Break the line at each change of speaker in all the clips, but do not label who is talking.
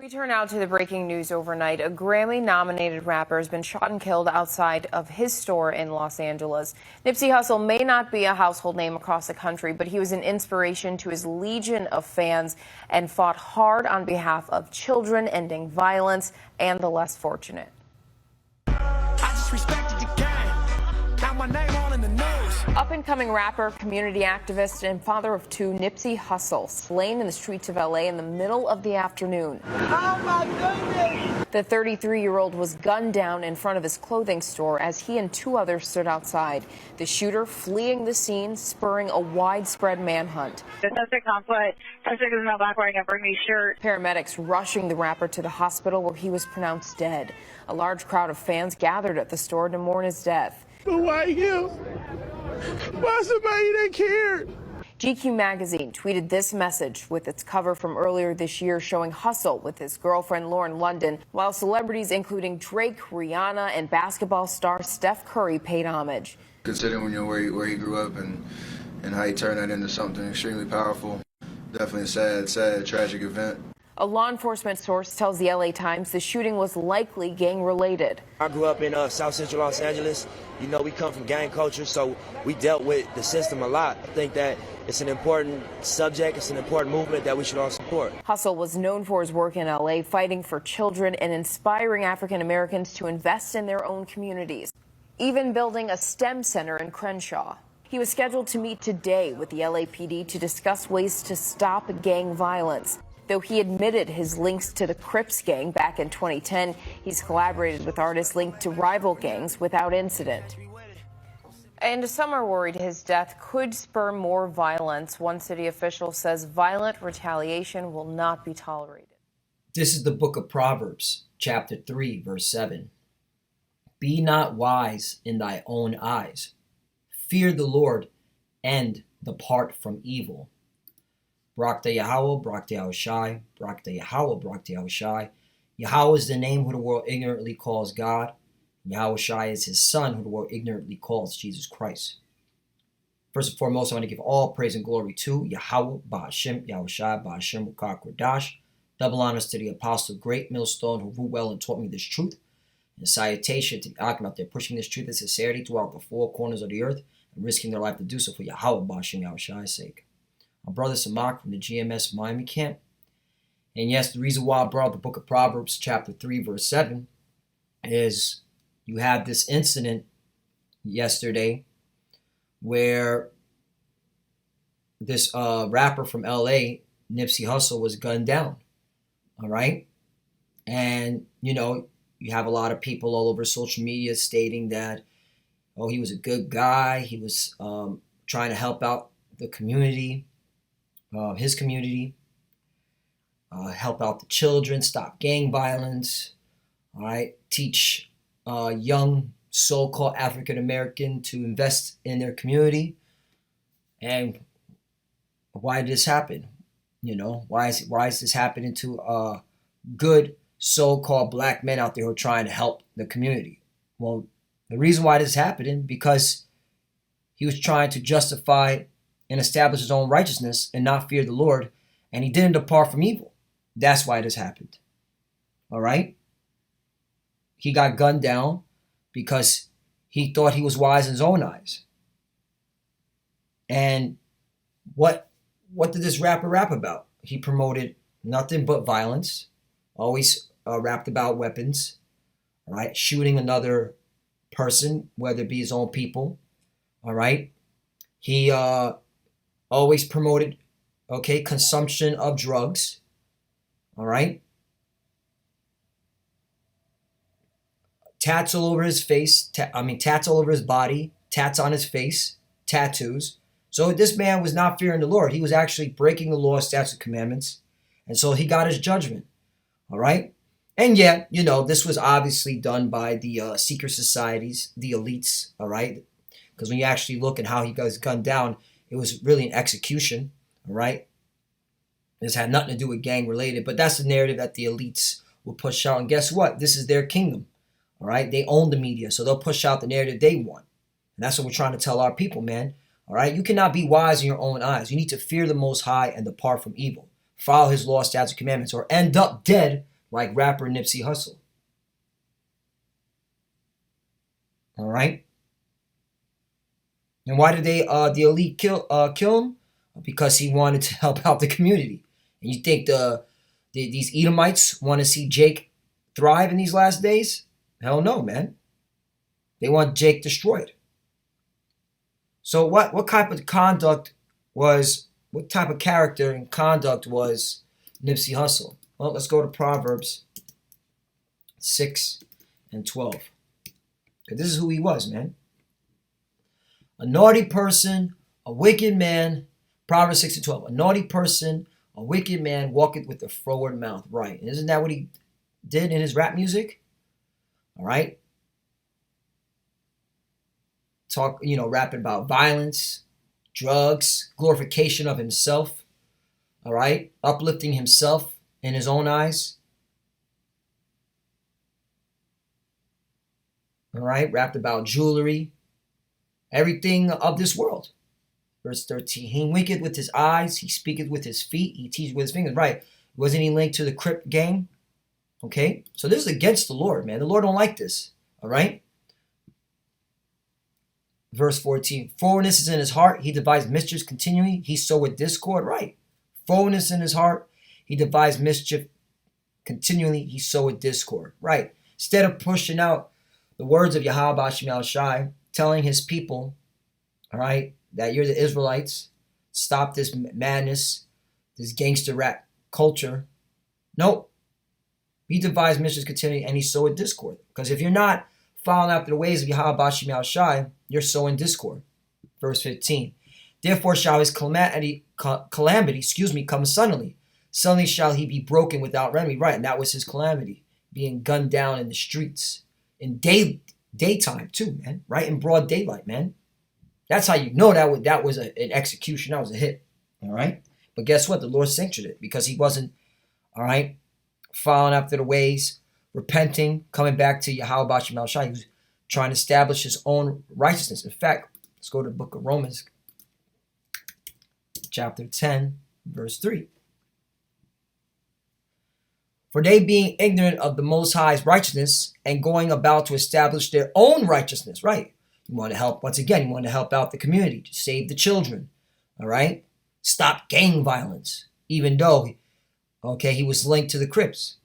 We turn now to the breaking news overnight. A Grammy-nominated rapper has been shot and killed outside of his store in Los Angeles. Nipsey Hussle may not be a household name across the country, but he was an inspiration to his legion of fans and fought hard on behalf of children, ending violence, and the less fortunate.
I just respected the game. Got my name on in the news.
Up-and-coming rapper, community activist, and father of two, Nipsey Hussle, slain in the streets of L.A. in the middle of the afternoon.
Oh my goodness!
The 33-year-old was gunned down in front of his clothing store as he and two others stood outside. The shooter fleeing the scene, spurring a widespread manhunt.
The suspect on foot. Suspect is now back wearing a burgundy shirt.
Paramedics rushing the rapper to the hospital where he was pronounced dead. A large crowd of fans gathered at the store to mourn his death.
But why him? Why somebody that cared?
GQ magazine tweeted this message with its cover from earlier this year showing Hussle with his girlfriend Lauren London, while celebrities including Drake, Rihanna, and basketball star Steph Curry paid homage.
Considering where he grew up and how he turned that into something extremely powerful. Definitely a sad, tragic event.
A law enforcement source tells the LA Times the shooting was likely gang-related.
I grew up in South Central Los Angeles. You know, we come from gang culture, so we dealt with the system a lot. I think that it's an important subject, it's an important movement that we should all support.
Hussle was known for his work in LA, fighting for children and inspiring African Americans to invest in their own communities, even building a STEM center in Crenshaw. He was scheduled to meet today with the LAPD to discuss ways to stop gang violence. Though he admitted his links to the Crips gang back in 2010, he's collaborated with artists linked to rival gangs without incident. And some are worried his death could spur more violence. One city official says violent retaliation will not be tolerated.
This is the book of Proverbs, chapter 3, verse 7. Be not wise in thy own eyes. Fear the Lord and depart from evil. Barak the Yahweh, Barak the Yahushai, Barak the Yahweh, Barak the Yahushai. Yahweh is the name who the world ignorantly calls God. Yahushai is his son who the world ignorantly calls Jesus Christ. First and foremost, I want to give all praise and glory to Yahweh, Ba'ashem, Yahushai, Ba'ashem, Ukak, Radash. Double honors to the apostle, great millstone, who ruled well and taught me this truth. And salutation to the Akim out there pushing this truth and sincerity throughout the four corners of the earth and risking their life to do so for Yahweh, Ba'ashem, Yahushai's sake. My brother Samak from the GMS Miami camp. And yes, the reason why I brought up the book of Proverbs, chapter 3, verse 7, is you had this incident yesterday where this rapper from LA, Nipsey Hussle, was gunned down. All right? And, you know, you have a lot of people all over social media stating that, oh, he was a good guy. He was trying to help out the community. His community, help out the children, stop gang violence, all right, teach young so-called African American to invest in their community. And why did this happen? You know, why is this happening to good so-called black men out there who are trying to help the community? Well, the reason why this is happening because he was trying to justify and establish his own righteousness and not fear the Lord, and he didn't depart from evil. That's why this happened. All right? He got gunned down because he thought he was wise in his own eyes. And what did this rapper rap about? He promoted nothing but violence, always rapped about weapons, all right? Shooting another person, whether it be his own people, all right? He always promoted, okay, consumption of drugs, all right? Tats all over his face, tats all over his body, tats on his face, tattoos. So this man was not fearing the Lord. He was actually breaking the law, statutes, and commandments. And so he got his judgment, all right? And yet, you know, this was obviously done by the secret societies, the elites, all right? Because when you actually look at how he got gunned down, it was really an execution, all right? This had nothing to do with gang related, but that's the narrative that the elites will push out. And guess what? This is their kingdom, all right? They own the media, so they'll push out the narrative they want. And that's what we're trying to tell our people, man, all right? You cannot be wise in your own eyes. You need to fear the Most High and depart from evil. Follow his law, statutes, and commandments, or end up dead like rapper Nipsey Hussle. All right. And why did the elite kill him? Because he wanted to help out the community. And you think these Edomites want to see Jake thrive in these last days? Hell no, man. They want Jake destroyed. So what type of character and conduct was Nipsey Hussle? Well, let's go to Proverbs 6 and 12. Because this is who he was, man. A naughty person, a wicked man. Proverbs 6 and 12. A naughty person, a wicked man walketh with a froward mouth. Right. And isn't that what he did in his rap music? All right. Rapping about violence, drugs, glorification of himself. All right. Uplifting himself in his own eyes. All right. Rapped about jewelry. Everything of this world. Verse 13. He winketh with his eyes. He speaketh with his feet. He teacheth with his fingers. Right. Wasn't he linked to the Crip gang? Okay. So this is against the Lord, man. The Lord don't like this. All right. Verse 14. Forwardness is in his heart. He devised mischiefs continually. He soweth discord. Right. Forwardness in his heart. He devised mischief continually. He soweth discord. Right. Instead of pushing out the words of Yahweh Shem Shai, telling his people, all right, that you're the Israelites, stop this madness, this gangster rap culture. Nope. He devised mischiefs continually and he sowed discord. Because if you're not following after the ways of Yahweh Shem Shai, you're sowing discord. Verse 15. Therefore shall his calamity, come suddenly. Suddenly shall he be broken without remedy. Right, and that was his calamity. Being gunned down in the streets. In daytime too, man. Right, in broad daylight, man. That's how you know that was an execution. That was a hit. All right. But guess what? The Lord sanctioned it because he wasn't, all right, following after the ways, repenting, coming back to Yahweh Shem Shai. He was trying to establish his own righteousness. In fact, let's go to the book of Romans, chapter 10, verse 3. For they being ignorant of the Most High's righteousness and going about to establish their own righteousness, right? You want to help, once again, you want to help out the community, to save the children, all right? Stop gang violence, even though, okay, he was linked to the Crips,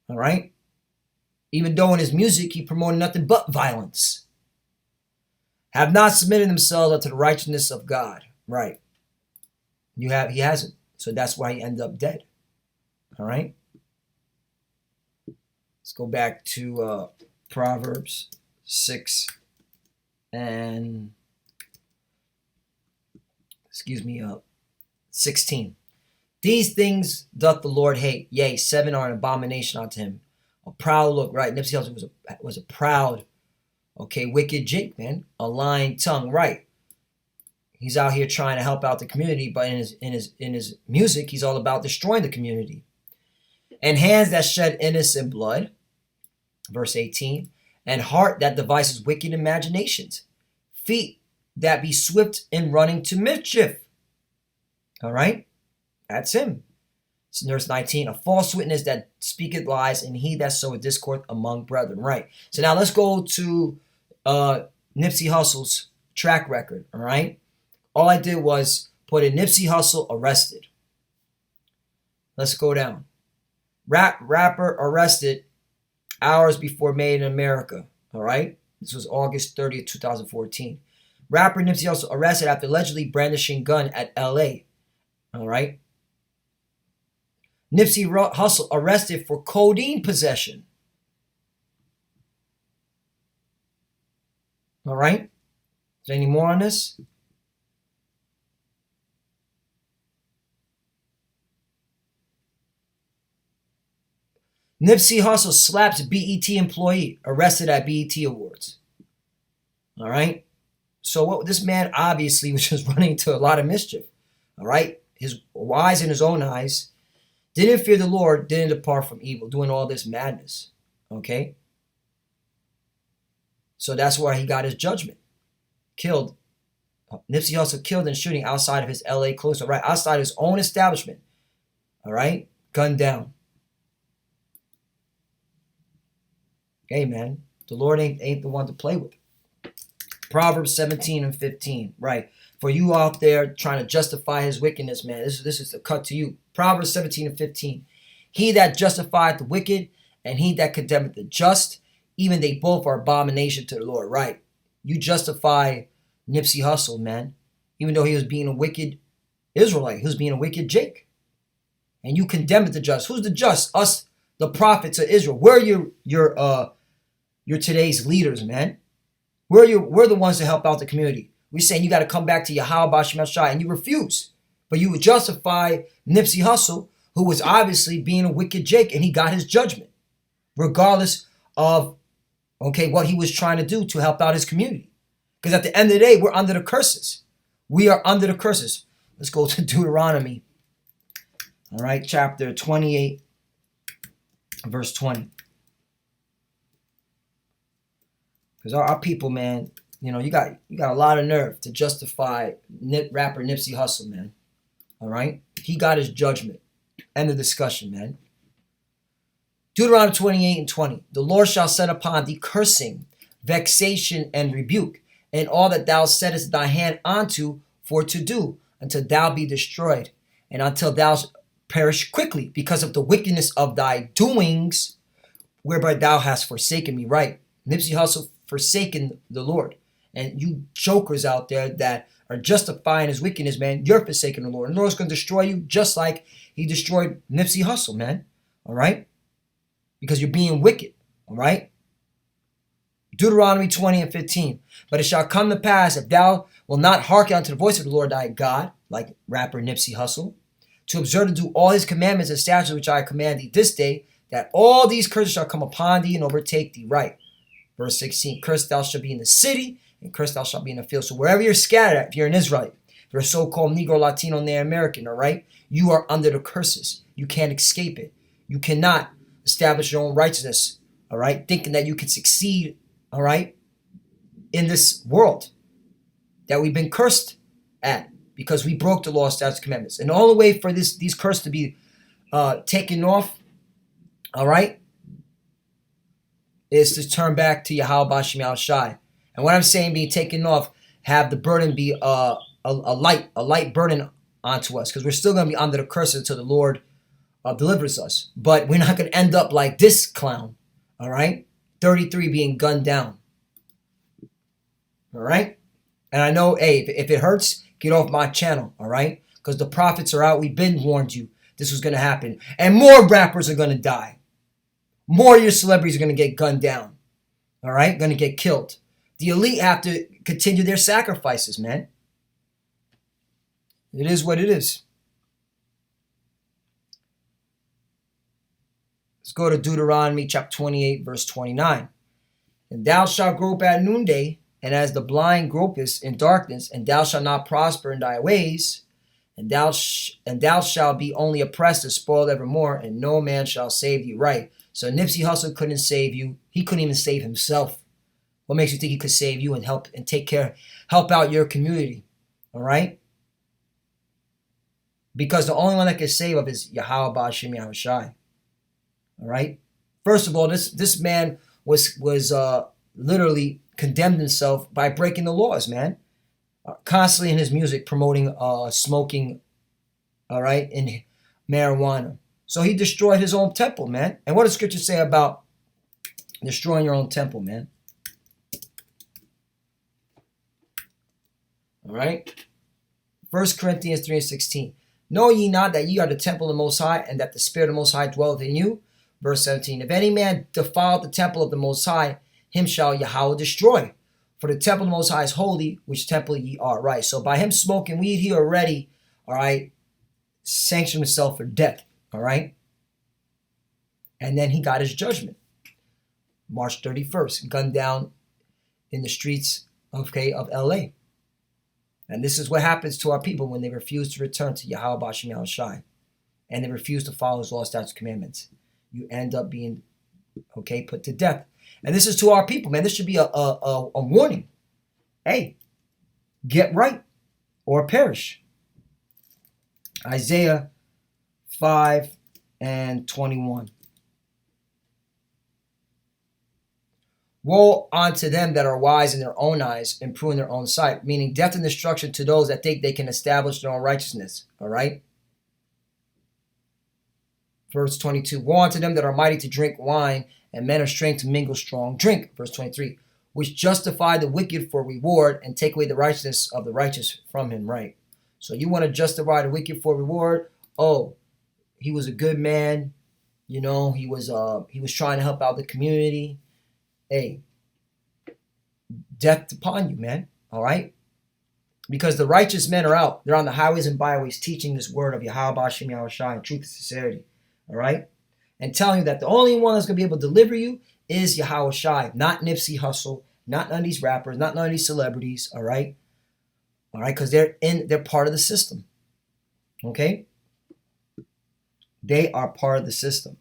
all right? Even though in his music he promoted nothing but violence. Have not submitted themselves unto the righteousness of God, right? He hasn't, so that's why he ended up dead, all right? Let's go back to Proverbs 6 and 16. These things doth the Lord hate, yea, 7 are an abomination unto him. A proud look, right? Nipsey Hussle was a proud, okay, wicked Jake, man. A lying tongue, right? He's out here trying to help out the community, but in his music, he's all about destroying the community. And hands that shed innocent blood, verse 18. And heart that devises wicked imaginations. Feet that be swift in running to mischief. All right? That's him. It's verse 19. A false witness that speaketh lies, and he that soweth discord among brethren. Right. So now let's go to Nipsey Hussle's track record. All right? All I did was put in Nipsey Hussle arrested. Let's go down. Rapper arrested hours before Made in America, all right? This was August 30th, 2014. Rapper Nipsey Hussle arrested after allegedly brandishing gun at L.A., all right? Nipsey Hussle arrested for codeine possession. All right? Is there any more on this? Nipsey Hussle slaps BET employee arrested at BET Awards. All right? So this man obviously was just running into a lot of mischief. All right? His wise in his own eyes. Didn't fear the Lord, didn't depart from evil, doing all this madness. Okay? So that's why he got his judgment. Killed. Nipsey Hussle killed in shooting outside of his LA clothes. All right? Outside his own establishment. All right? Gunned down. Hey, man, the Lord ain't the one to play with. Proverbs 17 and 15, right? For you out there trying to justify his wickedness, man, this is the cut to you. Proverbs 17 and 15. He that justifieth the wicked and he that condemneth the just, even they both are abomination to the Lord, right? You justify Nipsey Hussle, man, even though he was being a wicked Israelite, he was being a wicked Jake. And you condemn the just. Who's the just? Us, the prophets of Israel. We're your today's leaders, man. We're the ones that help out the community. We're saying you got to come back to Yahweh Bashim Shai, and you refuse. But you would justify Nipsey Hussle, who was obviously being a wicked Jake, and he got his judgment, regardless of what he was trying to do to help out his community. Because at the end of the day, we're under the curses. We are under the curses. Let's go to Deuteronomy. All right, chapter 28, verse 20. Because our people, man, you got a lot of nerve to justify rapper Nipsey Hussle, man. All right? He got his judgment. End of discussion, man. Deuteronomy 28 and 20. The Lord shall set upon thee cursing, vexation, and rebuke, and all that thou settest thy hand unto for to do, until thou be destroyed, and until thou perish quickly, because of the wickedness of thy doings, whereby thou hast forsaken me. Right? Nipsey Hussle forsaken the Lord. And you jokers out there that are justifying his wickedness, man, you're forsaking the Lord. And the Lord's going to destroy you just like he destroyed Nipsey Hussle, man. All right? Because you're being wicked. All right? Deuteronomy 20 and 15. But it shall come to pass, if thou will not hearken unto the voice of the Lord thy God, like rapper Nipsey Hussle, to observe to do all his commandments and statutes which I command thee this day, that all these curses shall come upon thee and overtake thee. Right? Verse 16, cursed thou shalt be in the city, and cursed thou shalt be in the field. So wherever you're scattered at, if you're an Israelite, if you're a so-called Negro, Latino, Native American, all right, you are under the curses. You can't escape it. You cannot establish your own righteousness, all right, thinking that you can succeed, all right, in this world that we've been cursed at because we broke the law, statutes, commandments. And the only way for these curses to be taken off, all right, is to turn back to Yahweh Bashim Shai. And what I'm saying being taken off, have the burden be a light burden onto us, because we're still going to be under the curse until the Lord delivers us. But we're not going to end up like this clown, all right? 33 being gunned down, all right? And I know, hey, if it hurts, get off my channel, all right? Because the prophets are out. We've been warned you this was going to happen. And more rappers are going to die. More of your celebrities are going to get gunned down. All right? Going to get killed. The elite have to continue their sacrifices, man. It is what it is. Let's go to Deuteronomy chapter 28, verse 29. And thou shalt grope at noonday, and as the blind gropest in darkness, and thou shalt not prosper in thy ways, and thou shalt be only oppressed and spoiled evermore, and no man shall save thee. Right. So Nipsey Hussle couldn't save you. He couldn't even save himself. What makes you think he could save you and help out your community? All right? Because the only one that can save us is Yahweh Bashim Yahushai. All right? First of all, this man was literally condemned himself by breaking the laws, man. Constantly in his music promoting smoking, all right, and marijuana. So he destroyed his own temple, man. And what does scripture say about destroying your own temple, man? All right. 1 Corinthians 3:16. Know ye not that ye are the temple of the Most High, and that the Spirit of the Most High dwelleth in you? Verse 17. If any man defile the temple of the Most High, him shall Yahweh destroy. For the temple of the Most High is holy, which temple ye are. Right. So by him smoking weed, he already, all right, sanctioned himself for death. All right. And then he got his judgment. March 31st, gunned down in the streets of LA. And this is what happens to our people when they refuse to return to Yahweh Bashim Yahushai, and they refuse to follow his law, statutes, commandments. You end up being, put to death. And this is to our people, man. This should be a warning. Hey, get right or perish. Isaiah 5 and 21. Woe unto them that are wise in their own eyes and prove in their own sight, meaning death and destruction to those that think they can establish their own righteousness. All right? Verse 22, woe unto them that are mighty to drink wine and men of strength to mingle strong drink. Verse 23, which justify the wicked for reward and take away the righteousness of the righteous from him. Right? So you want to justify the wicked for reward? Oh, he was a good man. You know, he was trying to help out the community. Hey, death upon you, man. All right? Because the righteous men are out. They're on the highways and byways teaching this word of Yahweh Ba'ashem Yahushua in truth and sincerity. All right? And telling you that the only one that's going to be able to deliver you is Yahweh Shai, not Nipsey Hussle, not none of these rappers, not none of these celebrities. All right? All right? Because they're part of the system. Okay? They are part of the system.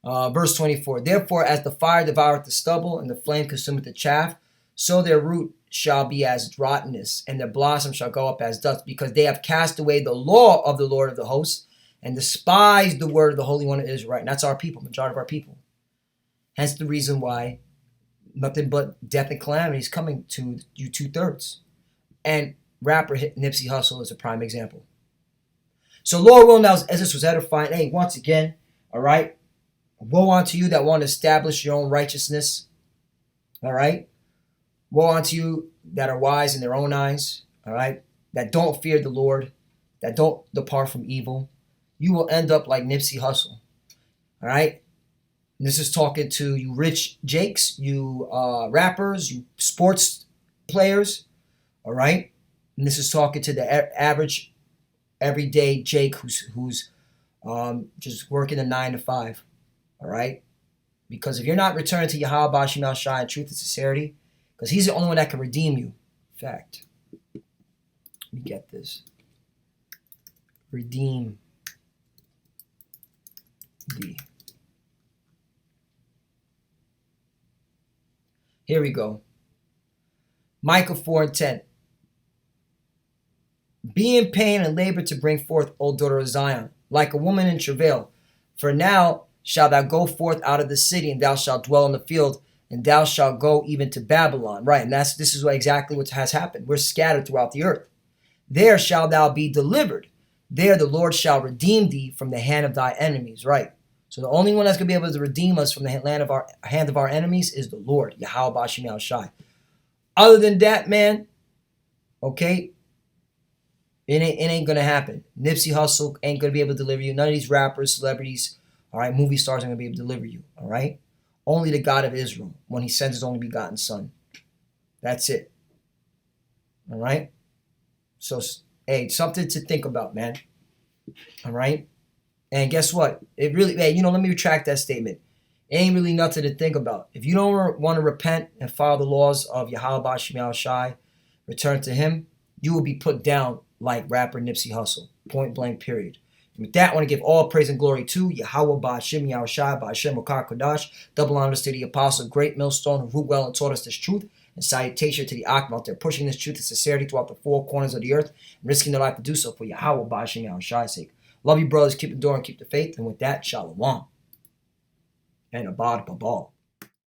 Verse 24, therefore as the fire devoureth the stubble and the flame consumeth the chaff, so their root shall be as rottenness, and their blossom shall go up as dust, because they have cast away the law of the Lord of the hosts and despised the word of the Holy One of Israel. And that's our people, majority of our people. Hence the reason why nothing but death and calamity is coming to you 2/3. And rapper Nipsey Hussle is a prime example. So Lord willing, now as this was edifying, hey, once again, all right, woe unto you that want to establish your own righteousness. All right. Woe unto you that are wise in their own eyes. All right. That don't fear the Lord. That don't depart from evil. You will end up like Nipsey Hussle. All right. And this is talking to you rich jakes, you rappers, you sports players. All right. And this is talking to the average, everyday Jake who's just working a 9 to 5. All right? Because if you're not returning to Yahweh Ba'ashem Yahushua in truth and sincerity, because he's the only one that can redeem you. In fact, let me get this. Redeem thee. Here we go. Micah 4:10. Be in pain and labor to bring forth, O daughter of Zion, like a woman in travail. For now shalt thou go forth out of the city, and thou shalt dwell in the field, and thou shalt go even to Babylon. Right, and this is exactly what has happened. We're scattered throughout the earth. There shalt thou be delivered. There the Lord shall redeem thee from the hand of thy enemies. Right. So the only one that's going to be able to redeem us from the hand of our enemies is the Lord, Yahweh Ba'ashem Yahushua. Other than that, man, okay, it ain't going to happen. Nipsey Hussle ain't going to be able to deliver you. None of these rappers, celebrities, all right, movie stars aren't going to be able to deliver you, all right? Only the God of Israel when he sends his only begotten son. That's it. All right? So, hey, something to think about, man. All right? And guess what? It really, hey, let me retract that statement. It ain't really nothing to think about. If you don't want to repent and follow the laws of Yahweh Ba'ashem Yahushua, return to him, you will be put down like rapper Nipsey Hussle. Point blank, period. And with that, I want to give all praise and glory to Yahweh Ba'ashem Yahushua Ba'ashem Okar Kodash. Double honors to the apostle, great millstone, who ruled well and taught us this truth. And salutation to the Akim out there, pushing this truth and sincerity throughout the four corners of the earth, and risking their life to do so for Yahweh Ba'ashem Yahushua's sake. Love you, brothers. Keep the door and keep the faith. And with that, shalom. And abad babal.